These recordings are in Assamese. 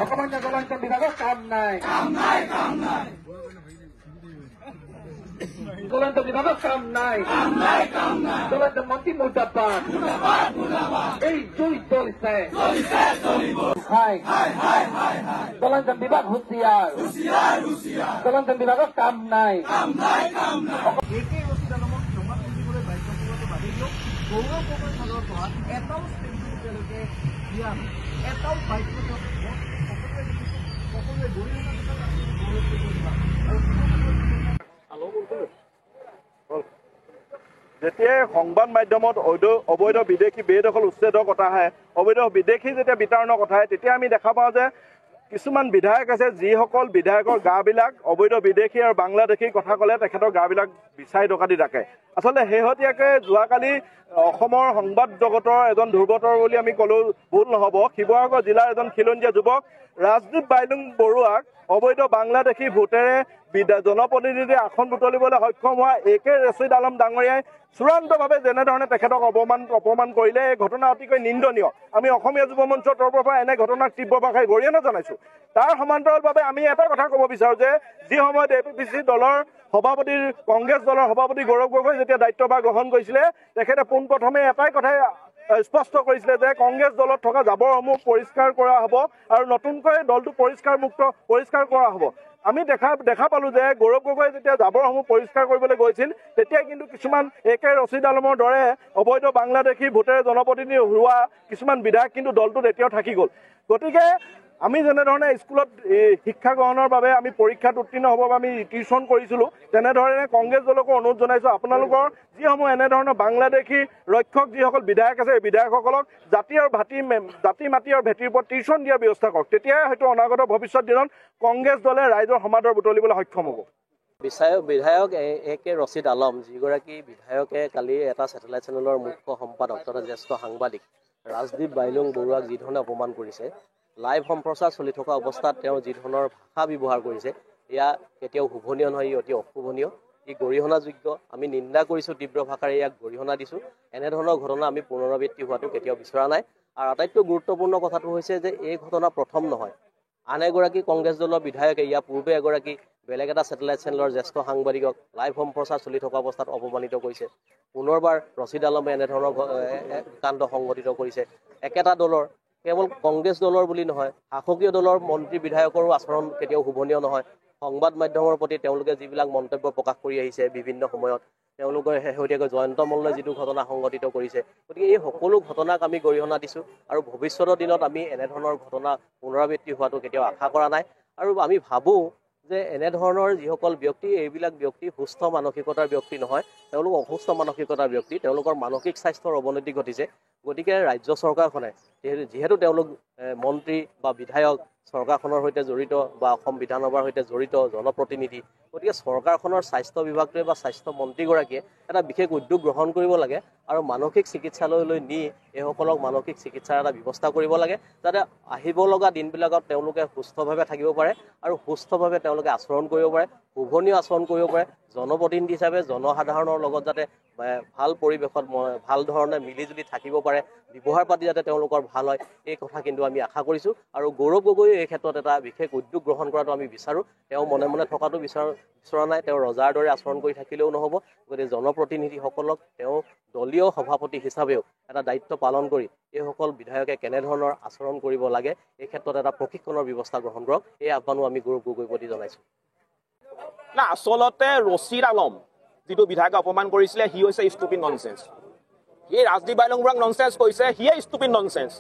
অকমান্য জলসিঞ্চন বিভাগৰ কাম নাই জলসিঞ্চন বিভাগৰ কাম নাই জলসিঞ্চন মন্ত্ৰী মুৰ্দাবাদ এই জুই চলিছে জলসিঞ্চন বিভাগ হুঁচিয়াৰ জলসিঞ্চন বিভাগৰ কাম নাই যেতিয়াই সংবাদ মাধ্যমত অবৈধ বিদেশী বেদখল উচ্ছেদৰ কথা আহে অবৈধ বিদেশী যেতিয়া বিতৰণৰ কথা আহে তেতিয়া আমি দেখা পাওঁ যে কিছুমান বিধায়ক আছে যিসকল বিধায়কৰ গাবিলাক অবৈধ বিদেশী আৰু বাংলাদেশীৰ কথা ক'লে তেখেতৰ গাবিলাক বিচাৰি ডকাতি ৰাখে আচলতে শেহতীয়াকৈ যোৱাকালি অসমৰ সংবাদ জগতৰ এজন ধ্ৰুৱতৰ বুলি আমি ক'লেও ভুল নহ'ব শিৱসাগৰ জিলাৰ এজন খিলঞ্জীয়া যুৱক ৰাজদীপ বাইলুং বৰুৱাক অবৈধ বাংলাদেশী ভোটেৰে জনপ্ৰতিনিধি আসন বুটলিবলৈ সক্ষম হোৱা AK ৰছিদ আলম ডাঙৰীয়াই চূড়ান্তভাৱে যেনেধৰণে তেখেতক অপমান কৰিলে এই ঘটনা অতিকৈ নিন্দনীয় আমি অসমীয়া যুৱ মঞ্চৰ তৰফৰ পৰা এনে ঘটনাক তীব্ৰ ভাষাৰে গৰিহণা জনাইছো তাৰ সমান্তৰালভাৱে আমি এটা কথা ক'ব বিচাৰো যে যি সময়ত APPC দলৰ সভাপতিৰ কংগ্ৰেছ দলৰ সভাপতি গৌৰৱ গগৈ যেতিয়া দায়িত্বভাৰ গ্ৰহণ কৰিছিলে তেখেতে পোনপ্ৰথমে এটাই কথাই স্পষ্ট কৰিছিলে যে কংগ্ৰেছ দলত থকা জাবৰসমূহ পৰিষ্কাৰ কৰা হ'ব আৰু নতুনকৈ দলটো পৰিষ্কাৰ কৰা হ'ব আমি দেখা পালো যে গৌৰৱ গগৈ যেতিয়া জাবৰসমূহ পৰিষ্কাৰ কৰিবলৈ গৈছিল তেতিয়া কিন্তু কিছুমান AK ৰছিদ আলমৰ দৰে অবৈধ বাংলাদেশী ভোটেৰে জনপ্ৰতিনিধি হোৱা কিছুমান বিধায়ক কিন্তু দলটোত এতিয়াও থাকি গ'ল গতিকে আমি যেনেধৰণে স্কুলত শিক্ষা গ্ৰহণৰ বাবে আমি পৰীক্ষাত উত্তীৰ্ণ হ'ব আমি টিউচন কৰিছিলোঁ তেনেধৰণে কংগ্ৰেছ দলকো অনুৰোধ জনাইছোঁ আপোনালোকৰ যিসমূহ এনেধৰণৰ বাংলাদেশী ৰক্ষক যিসকল বিধায়ক আছে এই বিধায়কসকলক জাতি মাটি আৰু ভেটিৰ ওপৰত টিউচন দিয়াৰ ব্যৱস্থা কৰক তেতিয়াই হয়তো অনাগত ভৱিষ্যত দিনত কংগ্ৰেছ দলে ৰাইজৰ সমাদৰ বুটলিবলৈ সক্ষম হ'ব বিধায়ক AK ৰছিদ আলম যিগৰাকী বিধায়কে কালি এটা ছেটেলাইট চেনেলৰ মুখ্য সম্পাদক তথা জ্যেষ্ঠ সাংবাদিক ৰাজদীপ বাইলুং বৰুৱাক যি ধৰণে অপমান কৰিছে লাইভ সম্প্ৰচাৰ চলি থকা অৱস্থাত তেওঁ যি ধৰণৰ ভাষা ব্যৱহাৰ কৰিছে এয়া কেতিয়াও শুভনীয় নহয় অতি অশুভনীয় ই গৰিহণাযোগ্য আমি নিন্দা কৰিছোঁ তীব্ৰ ভাষাৰে ইয়াক গৰিহণা দিছোঁ এনেধৰণৰ ঘটনা আমি পুনৰাবৃত্তি হোৱাটো কেতিয়াও বিচৰা নাই আৰু আটাইতকৈ গুৰুত্বপূৰ্ণ কথাটো হৈছে যে এই ঘটনা প্ৰথম নহয় আন এগৰাকী কংগ্ৰেছ দলৰ বিধায়কে ইয়াৰ পূৰ্বে এগৰাকী বেলেগ এটা ছেটেলাইট চেনেলৰ জ্যেষ্ঠ সাংবাদিকক লাইভ সম্প্ৰচাৰ চলি থকা অৱস্থাত অপমানিত কৰিছে পুনৰবাৰ ৰছিদ আলমে এনেধৰণৰ কাণ্ড সংঘটিত কৰিছে একেটা দলৰ কেৱল কংগ্ৰেছ দলৰ বুলি নহয় শাসকীয় দলৰ মন্ত্ৰী বিধায়কৰো আচৰণ কেতিয়াও শুভনীয় নহয় সংবাদ মাধ্যমৰ প্ৰতি তেওঁলোকে যিবিলাক মন্তব্য প্ৰকাশ কৰি আহিছে বিভিন্ন সময়ত তেওঁলোকে শেহতীয়াকৈ জয়ন্ত মল্লই যিটো ঘটনা সংঘটিত কৰিছে গতিকে এই সকলো ঘটনাক আমি গৰিহণা দিছোঁ আৰু ভৱিষ্যতৰ দিনত আমি এনেধৰণৰ ঘটনা পুনৰাবৃত্তি হোৱাটো কেতিয়াও আশা কৰা নাই আৰু আমি ভাবোঁ যে এনেধৰণৰ যিসকল ব্যক্তি এইবিলাক ব্যক্তি সুস্থ মানসিকতাৰ ব্যক্তি নহয় তেওঁলোক অসুস্থ মানসিকতাৰ ব্যক্তি তেওঁলোকৰ মানসিক স্বাস্থ্যৰ অৱনতি ঘটিছে গতিকে ৰাজ্য চৰকাৰখনে যিহেতু তেওঁলোক মন্ত্ৰী বা বিধায়ক চৰকাৰখনৰ সৈতে জড়িত বা অসম বিধানসভাৰ সৈতে জড়িত জনপ্ৰতিনিধি গতিকে চৰকাৰখনৰ স্বাস্থ্য বিভাগটোৱে বা স্বাস্থ্য মন্ত্ৰীগৰাকীয়ে এটা বিশেষ উদ্যোগ গ্ৰহণ কৰিব লাগে আৰু মানসিক চিকিৎসালয়লৈ নি এইসকলক মানসিক চিকিৎসাৰ এটা ব্যৱস্থা কৰিব লাগে যাতে আহিব লগা দিনবিলাকত তেওঁলোকে সুস্থভাৱে থাকিব পাৰে আৰু সুস্থভাৱে তেওঁলোকে আচৰণ কৰিব পাৰে শুভনীয় আচৰণ কৰিব পাৰে জনপ্ৰতিনিধি হিচাপে জনসাধাৰণৰ লগত যাতে ভাল পৰিৱেশত ভাল ধৰণে মিলিজুলি থাকিব পাৰে ব্যৱহাৰ পাতি যাতে তেওঁলোকৰ ভাল হয় এই কথা কিন্তু আমি আশা কৰিছোঁ আৰু গৌৰৱ গগৈ এই ক্ষেত্ৰত এটা বিশেষ উদ্যোগ গ্ৰহণ কৰাটো আমি বিচাৰোঁ তেওঁ মনে মনে থকাটো বিচৰা নাই তেওঁ ৰজাৰ দৰে আচৰণ কৰি থাকিলেও নহ'ব গতিকে জনপ্ৰতিনিধিসকলক তেওঁ দলীয় সভাপতি হিচাপেও এটা দায়িত্ব পালন কৰি এইসকল বিধায়কে কেনেধৰণৰ আচৰণ কৰিব লাগে এই ক্ষেত্ৰত এটা প্ৰশিক্ষণৰ ব্যৱস্থা গ্ৰহণ কৰক এই আহ্বানো আমি গৌৰৱ গগৈৰ প্ৰতি জনাইছোঁ না আচলতে ৰছিদ আলম যিটো বিধায়কে অপমান কৰিছিলে সি হৈছে ষ্টুপিড ননচেন্স সি ৰাজদীপ বাইলুং বৰুৱাক ননচেন্স কৈছে সিয়ে ষ্টুপিড ননচেন্স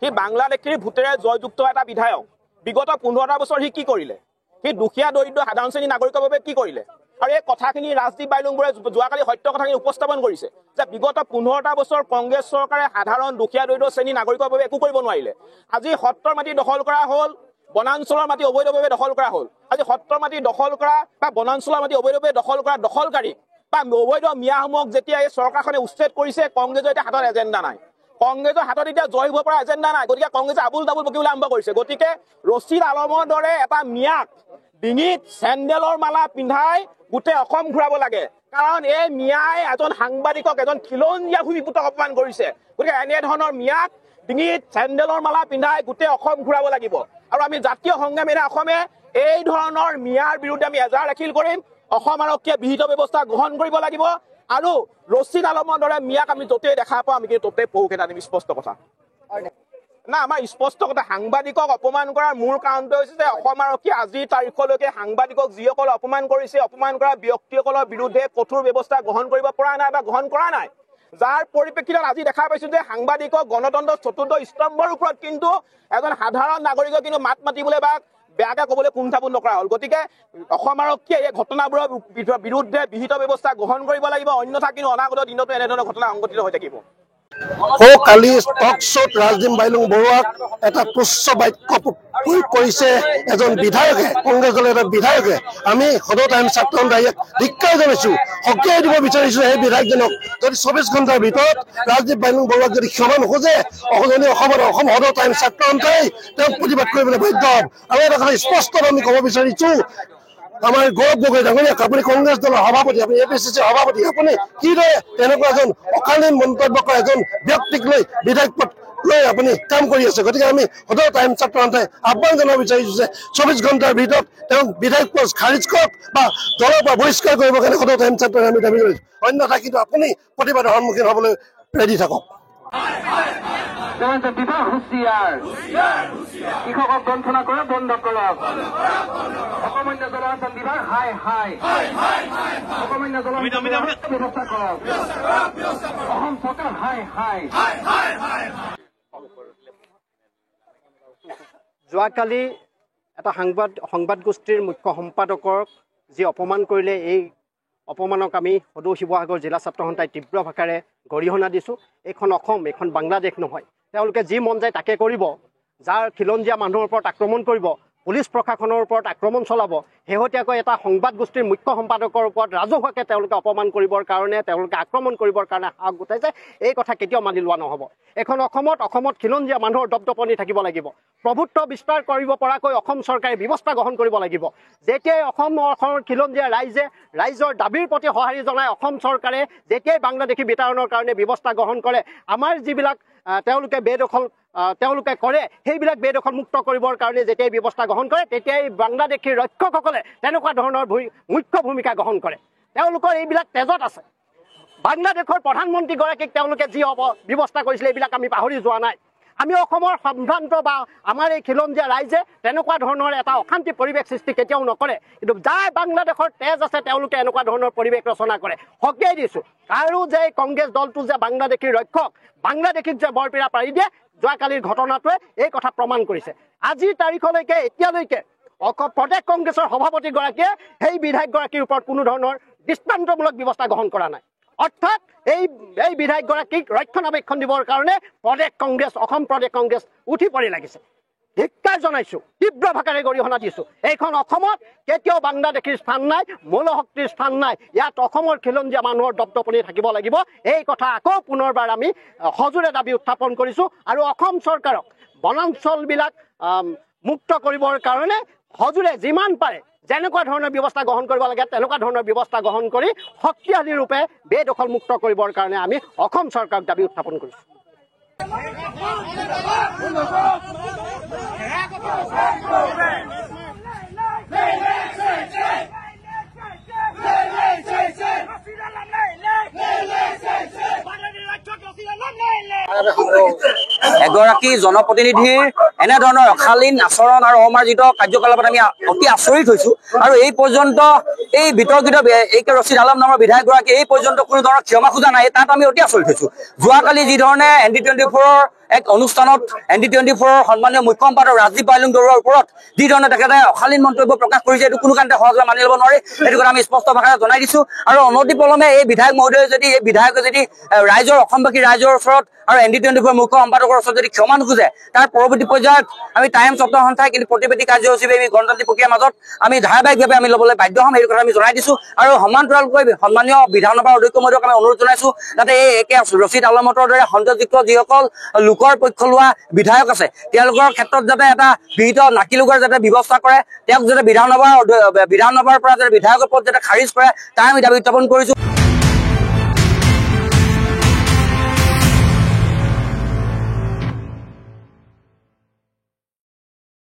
সি বাংলাদেশীৰ ভোটেৰে জয়যুক্ত এটা বিধায়ক বিগত 15টা বছৰ সি কি কৰিলে সি দুখীয়া দৰিদ্ৰ সাধাৰণ শ্ৰেণীৰ নাগৰিকৰ বাবে কি কৰিলে আৰু এই কথাখিনি ৰাজদীপ বাইলুং বৰুৱাই যোৱাকালি সত্য কথাখিনি উপস্থাপন কৰিছে যে বিগত 15টা বছৰ কংগ্ৰেছ চৰকাৰে সাধাৰণ দুখীয়া দৰিদ্ৰ শ্ৰেণীৰ নাগৰিকৰ বাবে একো কৰিব নোৱাৰিলে আজি সত্ৰৰ মাটি দখল কৰা হ'ল বনাঞ্চলৰ মাটি অবৈধভাৱে দখল কৰা হ'ল আজি সত্ৰৰ মাটি দখল কৰা বা বনাঞ্চলৰ মাটি অবৈধভাৱে দখল কৰা দখলকাৰী বা অবৈধ মিয়াসমূহক যেতিয়া এই চৰকাৰখনে উচ্ছেদ কৰিছে কংগ্ৰেছৰ এতিয়া হাতত এজেণ্ডা নাই কংগ্ৰেছৰ হাতত এতিয়া জয় হ'ব পৰা এজেণ্ডা নাই গতিকে কংগ্ৰেছে আবুল তাবুল বকিবলৈ আৰম্ভ কৰিছে গতিকে ৰছিদ আলমৰ দৰে এটা মিয়াক ডিঙিত চেণ্ডেলৰ মালা পিন্ধাই গোটেই অসম ঘূৰাব লাগে কাৰণ এই মিয়াই এজন সাংবাদিকক এজন খিলঞ্জীয়া ভূমিপুত্ৰক অপমান কৰিছে গতিকে এনেধৰণৰ মিয়াক ডিঙিত চেণ্ডেলৰ মালা পিন্ধাই গোটেই অসম ঘূৰাব লাগিব আৰু আমি জাতীয় সংগ্ৰামেৰে অসমে এই ধৰণৰ মিয়াৰ বিৰুদ্ধে আমি এজাহাৰ দাখিল কৰিম অসম আৰক্ষীয়ে বিহিত ব্যৱস্থা গ্ৰহণ কৰিব লাগিব আৰু ৰছিদ আলমৰ দৰে মিয়াক আমি য'তেই দেখা পাওঁ আমি কিন্তু ত'তেই পহু খেদাম স্পষ্ট কথা না আমাৰ স্পষ্ট কথা সাংবাদিকক অপমান কৰাৰ মূল কাৰণটো হৈছে যে অসম আৰক্ষীয়ে আজিৰ তাৰিখলৈকে সাংবাদিকক যিসকলে অপমান কৰিছে অপমান কৰা ব্যক্তিসকলৰ বিৰুদ্ধে কঠোৰ ব্যৱস্থা গ্ৰহণ কৰিব পৰা নাই বা গ্ৰহণ কৰা নাই যাৰ পৰিপ্ৰেক্ষিতত আজি দেখা পাইছো যে সাংবাদিকক গণতন্ত্ৰৰ চতুৰ্থ স্তম্ভৰ ওপৰত কিন্তু এজন সাধাৰণ নাগৰিকক কিন্তু মাত মাতিবলৈ বা বেয়াকে ক'বলৈ কুণ্ঠাবোধ নকৰা হ'ল গতিকে অসম আৰক্ষীয়ে এই ঘটনাবোৰৰ বিৰুদ্ধে বিহিত ব্যৱস্থা গ্ৰহণ কৰিব লাগিব অন্যথা কিন্তু অনাগত দিনতো এনেধৰণৰ ঘটনা সংঘটিত হৈ থাকিব কালি টক শ্ব'ত ৰাজদীপ বাইলুং বৰুৱাক এটা তুচ্ছ বাক্য প্ৰয়োগ কৰিছে এজন বিধায়কে কংগ্ৰেছ দলৰ এটা বিধায়কে আমি সদৌ টাইম ছাত্ৰ সন্থাই ধিক্কাৰ জনাইছো সকীয়াই দিব বিচাৰিছো সেই বিধায়কজনক যদি 24 ঘণ্টাৰ ভিতৰত ৰাজদীপ বাইলুং বৰুৱাক যদি ক্ষমা নোখোজে অসম সদৌ টাইম ছাত্ৰ সন্থাই তেওঁক প্ৰতিবাদ কৰিবলৈ বাধ্য হ'ম আৰু এটা কথা স্পষ্ট আমি ক'ব বিচাৰিছো আমাৰ গৌৰৱ গগৈ ডাঙৰীয়াক আপুনি কংগ্ৰেছ দলৰ সভাপতি আপুনি APCC সভাপতি আপুনি কিদৰে তেনেকুৱা এজন অকালীন মন্তব্য কৰা এজন ব্যক্তিক লৈ বিধায়ক পদ লৈ আপুনি কাম কৰি আছে গতিকে আমি সদৌ টাইম ছাত্ৰ সন্থাই আহ্বান জনাব বিচাৰিছো যে 24 ঘণ্টাৰ ভিতৰত তেওঁক বিধায়ক পদ খাৰিজ কৰক বা দলৰ পৰা বহিষ্কাৰ কৰিবৰ কাৰণে সদৌ টাইম ছাত্ৰ আমি দাবী কৰিছো অন্যথা কিন্তু আপুনি প্ৰতিবাদৰ সন্মুখীন হ'বলৈ ৰেডি থাকক কৃষকক বঞ্চনা কৰা বন্ধ কৰক অকমান্য জলসিঞ্চন বিভাগ হাই হাই অকমান্য জলসিঞ্চন ব্যৱস্থা কৰক অসম চৰকাৰ হাই হাই যোৱাকালি এটা সংবাদ গোষ্ঠীৰ মুখ্য সম্পাদকক যি অপমান কৰিলে এই অপমানক আমি সদৌ শিৱসাগৰ জিলা ছাত্ৰ সন্থাই তীব্ৰ ভাষাৰে গৰিহণা দিছোঁ এইখন অসম এইখন বাংলাদেশ নহয় তেওঁলোকে যি মন যায় তাকে কৰিব যাৰ খিলঞ্জীয়া মানুহৰ ওপৰত আক্ৰমণ কৰিব পুলিচ প্ৰশাসনৰ ওপৰত আক্ৰমণ চলাব শেহতীয়াকৈ এটা সংবাদ গোষ্ঠীৰ মুখ্য সম্পাদকৰ ওপৰত ৰাজহুৱাকৈ তেওঁলোকে অপমান কৰিবৰ কাৰণে তেওঁলোকে আক্ৰমণ কৰিবৰ কাৰণে সাহস গোটাইছে এই কথা কেতিয়াও মানি লোৱা নহ'ব এখন অসমত খিলঞ্জীয়া মানুহৰ দপদপনি থাকিব লাগিব প্ৰভুত্ব বিস্তাৰ কৰিব পৰাকৈ অসম চৰকাৰে ব্যৱস্থা গ্ৰহণ কৰিব লাগিব যেতিয়াই অসমৰ খিলঞ্জীয়া ৰাইজৰ দাবীৰ প্ৰতি সঁহাৰি জনাই অসম চৰকাৰে যেতিয়াই বাংলাদেশী বিতাড়নৰ কাৰণে ব্যৱস্থা গ্ৰহণ কৰে আমাৰ যিবিলাক তেওঁলোকে বেদখল তেওঁলোকে কৰে সেইবিলাক বেদখল মুক্ত কৰিবৰ কাৰণে যেতিয়াই ব্যৱস্থা গ্ৰহণ কৰে তেতিয়াই বাংলাদেশী ৰক্ষকসকলে তেনেকুৱা ধৰণৰ মুখ্য ভূমিকা গ্ৰহণ কৰে তেওঁলোকৰ এইবিলাক তেজত আছে বাংলাদেশৰ প্ৰধানমন্ত্ৰীগৰাকীক তেওঁলোকে যি ব্যৱস্থা কৰিছিলে এইবিলাক আমি পাহৰি যোৱা নাই আমি অসমৰ সম্ভ্ৰান্ত বা আমাৰ এই খিলঞ্জীয়া ৰাইজে তেনেকুৱা ধৰণৰ এটা অশান্তি পৰিৱেশ সৃষ্টি কেতিয়াও নকৰে কিন্তু যাৰ বাংলাদেশৰ তেজ আছে তেওঁলোকে এনেকুৱা ধৰণৰ পৰিৱেশ ৰচনা কৰে সকীয়াই দিছোঁ আৰু যে কংগ্ৰেছ দলটো যে বাংলাদেশী ৰক্ষক বাংলাদেশীক যে বৰপীৰা পাৰি দিয়ে যোৱাকালিৰ ঘটনাটোৱে এই কথা প্ৰমাণ কৰিছে আজিৰ তাৰিখলৈকে এতিয়ালৈকে প্ৰদেশ কংগ্ৰেছৰ সভাপতিগৰাকীয়ে সেই বিধায়কগৰাকীৰ ওপৰত কোনো ধৰণৰ দৃষ্টান্তমূলক ব্যৱস্থা গ্ৰহণ কৰা নাই অৰ্থাৎ এই বিধায়কগৰাকীক ৰক্ষণাবেক্ষণ দিবৰ কাৰণে অসম প্ৰদেশ কংগ্ৰেছ উঠি পৰি লাগিছে ধিক্কাৰ জনাইছোঁ তীব্ৰ ভাষাৰে গৰিহণা দিছোঁ এইখন অসমত কেতিয়াও বাংলাদেশীৰ স্থান নাই মৌলশক্তিৰ স্থান নাই ইয়াত অসমৰ খিলঞ্জীয়া মানুহৰ দপদপনি থাকিব লাগিব এই কথা আকৌ পুনৰবাৰ আমি সজোৰে দাবী উত্থাপন কৰিছোঁ আৰু অসম চৰকাৰক বনাঞ্চলবিলাক মুক্ত কৰিবৰ কাৰণে সজোৰে যিমান পাৰে যেনেকুৱা ধৰণৰ ব্যৱস্থা গ্ৰহণ কৰিব লাগে তেনেকুৱা ধৰণৰ ব্যৱস্থা গ্ৰহণ কৰি শক্তিশালী ৰূপে বেদখল মুক্ত কৰিবৰ কাৰণে আমি অসম চৰকাৰক দাবী উত্থাপন কৰিছোঁ এগৰাকী জনপ্ৰতিনিধিৰ এনেধৰণৰ অশালীন আচৰণ আৰু অমাৰ্জিত কাৰ্যকলাপত আমি অতি আচৰিত হৈছোঁ আৰু এই পৰ্যন্ত এই বিতৰ্কিত AK ৰছিদ আলম নামৰ বিধায়কগৰাকী এই পৰ্যন্ত কোনো ধৰণৰ ক্ষমা খোজা নাই তাত আমি অতি আচৰিত হৈছোঁ যোৱাকালি যি ধৰণে ND24ৰ এক অনুষ্ঠানত ND24ৰ সন্মানীয় মুখ্য সম্পাদক ৰাজদীপ বাইলুং বৰুৱাৰ ওপৰত যি ধৰণে তেখেতে অশালীন মন্তব্য প্ৰকাশ কৰিছে এইটো কোনো কাৰণতে সহজে মানি ল'ব নোৱাৰি এইটো কথা আমি স্পষ্ট ভাষাৰে জনাই দিছোঁ আৰু অনতিপলমে এই বিধায়ক মহোদয়ে যদি ৰাইজৰ অসমবাসী ৰাইজৰ ওচৰত আৰু ND24 মুখ্য সম্পাদকৰ ওচৰত যদি ক্ষমা নোখোজে তাৰ পৰৱৰ্তী পৰ্যায়ত আমি টাইম ছাত্ৰ সন্থাই কিন্তু প্ৰতিবাদী কাৰ্যসূচীৰে আমি গণতান্ত্ৰিক প্ৰক্ৰিয়াৰ মাজত আমি ধাৰাবাহিকভাৱে আমি ল'বলৈ বাধ্য হ'ম এই কথা আমি জনাই দিছোঁ আৰু সমান্তৰালকৈ সন্মানীয় বিধানসভাৰ অধ্যক্ষ মহোদয়ক আমি অনুৰোধ জনাইছোঁ যাতে এই AK ৰছিদ আলমৰ দৰে সন্দেহযুক্ত যিসকল লোক লোকৰ পক্ষ লোৱা বিধায়ক আছে তেওঁলোকৰ ক্ষেত্ৰত যাতে এটা বিহিত নাকি লোকৰ যাতে ব্যৱস্থা কৰে তেওঁক যাতে বিধানসভাৰ পৰা যাতে বিধায়কৰ পদ যাতে খাৰিজ কৰে তাৰ আমি দাবী উত্থাপন কৰিছো।